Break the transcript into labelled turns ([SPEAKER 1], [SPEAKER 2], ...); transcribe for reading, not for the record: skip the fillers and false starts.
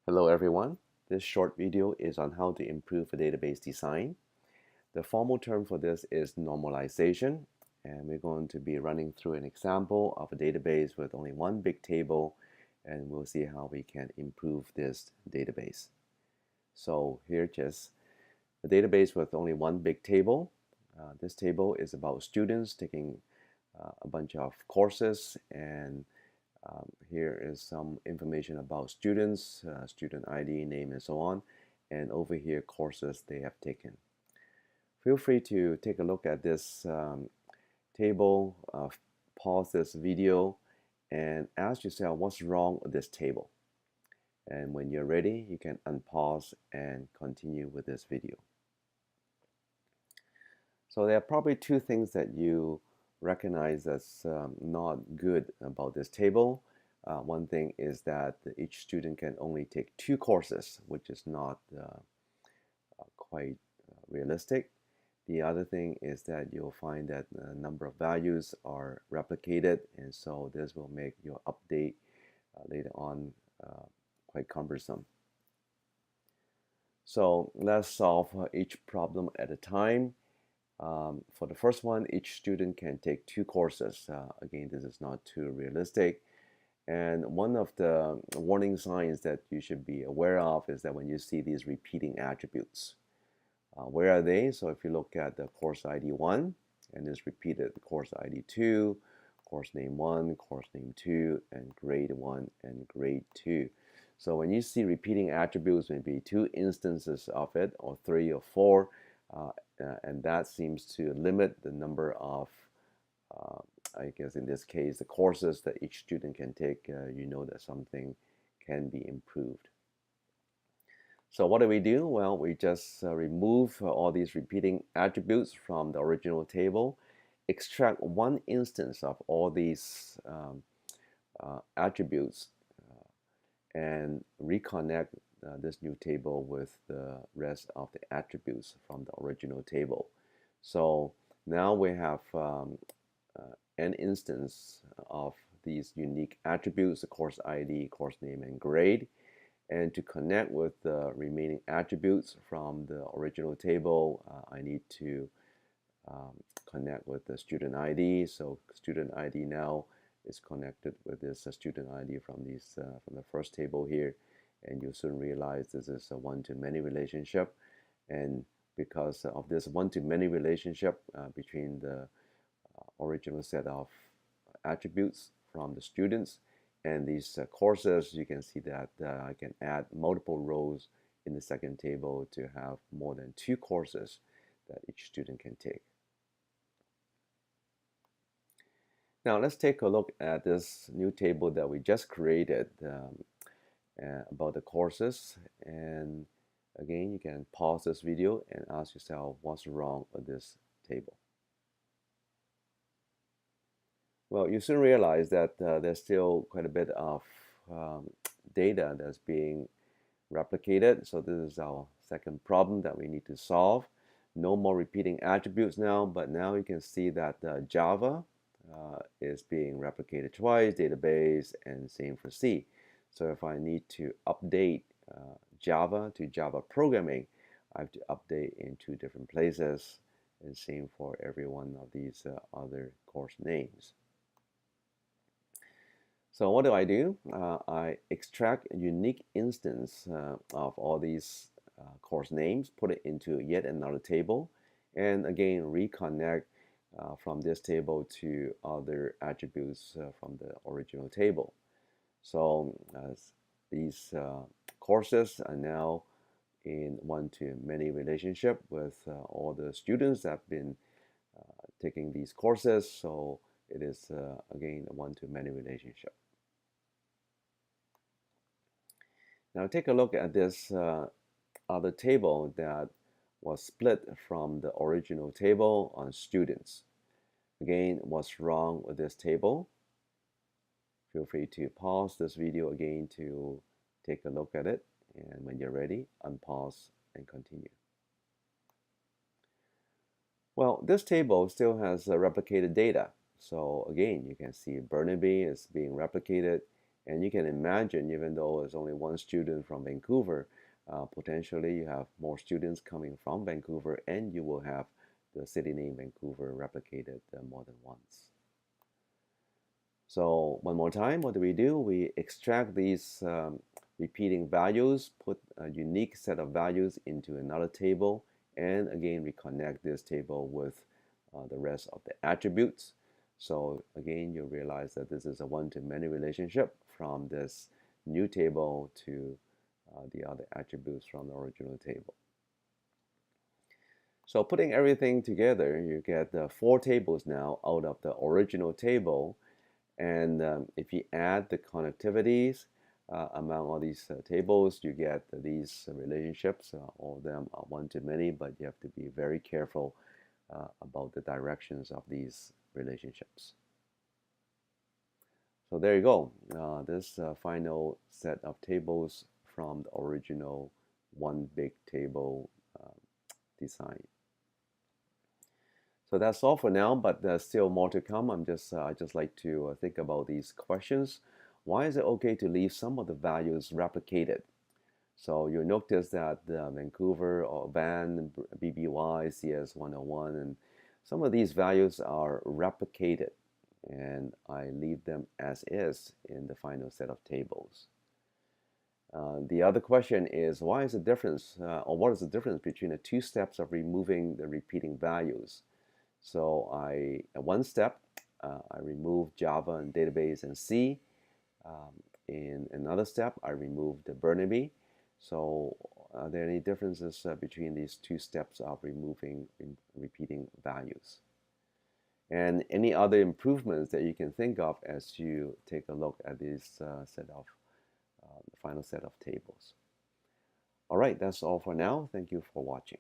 [SPEAKER 1] Hello everyone. This short video is on how to improve a database design. The formal term for this is normalization, and we're going to be running through an example of a database with only one big table, and we'll see how we can improve this database. So here just a database with only one big table. This table is about students taking a bunch of courses, and here is some information about students, student ID, name, and so on. And over here, courses they have taken. Feel free to take a look at this table, pause this video, and ask yourself what's wrong with this table. And when you're ready, you can unpause and continue with this video. So there are probably two things that you recognize as not good about this table. One thing is that each student can only take two courses, which is not quite realistic. The other thing is that you'll find that a number of values are replicated, and so this will make your update later on quite cumbersome. So let's solve each problem at a time. For the first one, each student can take two courses. Again, this is not too realistic. And one of the warning signs that you should be aware of is that when you see these repeating attributes. Where are they? So if you look at the course ID 1, and it's repeated course ID 2, course name 1, course name 2, and grade 1 and grade 2. So when you see repeating attributes, maybe two instances of it, or 3 or 4, and that seems to limit the number of, I guess in this case, the courses that each student can take, you know that something can be improved. So what do? Well, we just remove all these repeating attributes from the original table, extract one instance of all these attributes, and reconnect this new table with the rest of the attributes from the original table. So now we have an instance of these unique attributes, the course ID, course name, and grade. And to connect with the remaining attributes from the original table, I need to connect with the student ID. So student ID now is connected with this student ID from the first table here, and you'll soon realize this is a one-to-many relationship. And because of this one-to-many relationship between the original set of attributes from the students and these courses, you can see that I can add multiple rows in the second table to have more than two courses that each student can take. Now let's take a look at this new table that we just created about the courses. And again, you can pause this video and ask yourself what's wrong with this table. Well, you soon realize that there's still quite a bit of data that's being replicated. So this is our second problem that we need to solve. No more repeating attributes now, but now you can see that Java is being replicated twice, database, and same for C. So if I need to update Java to Java programming, I have to update in two different places, and same for every one of these other course names. So what do? I extract a unique instance of all these course names, put it into yet another table, and again reconnect from this table to other attributes from the original table. So these courses are now in one-to-many relationship with all the students that have been taking these courses. So it is again a one-to-many relationship. Now take a look at this other table that was split from the original table on students. Again, what's wrong with this table? Feel free to pause this video again to take a look at it, and when you're ready, unpause and continue. Well, this table still has replicated data. So again, you can see Burnaby is being replicated, And you can imagine, even though there's only one student from Vancouver, potentially you have more students coming from Vancouver, and you will have the city name Vancouver replicated more than once. So one more time, what do? We extract these repeating values, put a unique set of values into another table, and again, reconnect this table with the rest of the attributes. So again, you realize that this is a one-to-many relationship from this new table to the other attributes from the original table. So putting everything together, you get 4 tables now out of the original table. And if you add the connectivities among all these tables, you get these relationships. All of them are one-to-many, but you have to be very careful about the directions of these relationships. So there you go. This final set of tables from the original one big table design. So that's all for now, but there's still more to come. I just like to think about these questions. Why is it okay to leave some of the values replicated? So you'll notice that Vancouver or Van, BBY, CS101, and some of these values are replicated, and I leave them as is in the final set of tables. The other question is, why is the difference, or what is the difference between the 2 steps of removing the repeating values? So one step, I remove Java and database and C. In another step, I remove the Burnaby. So are there any differences between these 2 steps of removing repeating values? And any other improvements that you can think of as you take a look at this the final set of tables. All right, that's all for now. Thank you for watching.